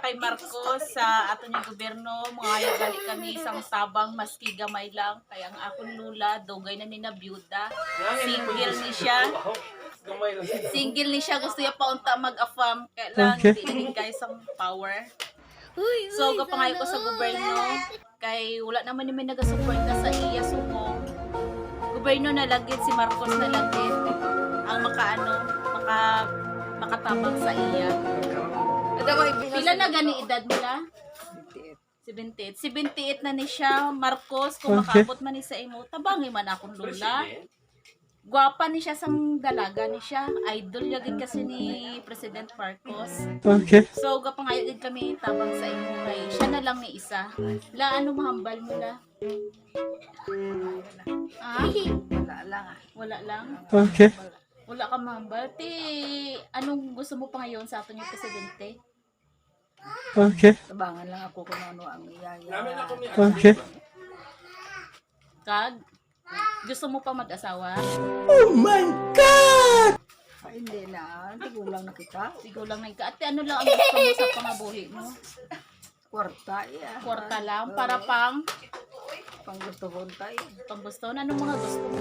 Kay Marcos sa ato ni gobyerno mga gali kami isang tabang maski gamay lang kaya ang akong lula dugay na ni na byuda single ni siya gusto niya paunta mag-affirm kaya lang hindi guys ang power so gapangayo ko sa gobyerno kay wala naman ni may nagasuporta sa iya sumo gobyerno na lagit si Marcos na lagit ang makatabang sa iya. Pila na gani edad nila? 78. 78 na ni siya, Marcos, kung makabot man ni sa imo, tabangi man akong lula. Gwapa ni siya sang dalaga ni siya. Idol yagin kasi ni President Marcos. Okay. So, gapangayo din kami tabang sa imo kay siya na lang ni isa. La, ano mahambal mo la? Wala lang Wala lang? Okay. Wala ka mahambal. Anong gusto mo pa ngayon sa ato yung presidente? Okay. Tabangan lang ako kung ano ang iyaya. Okay. Kag, gusto mo pa mag-asawa? Oh my God! Hindi na. Tigulang na kita. Sigaw lang na ika. Ate, ano lang ang gusto mo sa pangabuhi mo? Kwarta iya. Kwarta lang, para pang Pang gusto ko tayo. gusto. Anong mga gusto mo?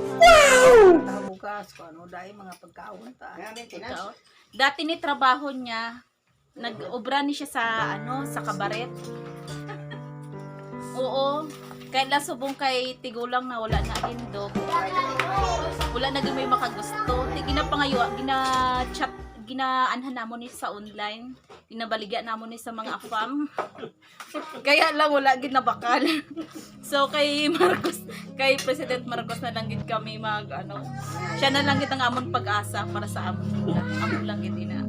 Bukas ko ano dahil mga pagkaon ta. Ikaw? Dati ni trabaho niya, nag-obra ni siya sa kabaret. Oo. Kahit lasubong kay tigulang na wala na indog. Wala na may makagusto. Gina-chat, ginaanhan namon ni sa online. Ginabaligya namon ni sa mga afam. Kaya lang wala ginabakal. So kay President Marcos na lang gid kami siya na lang gid ang amon pag-asa para sa amon. Amon lang gid ina.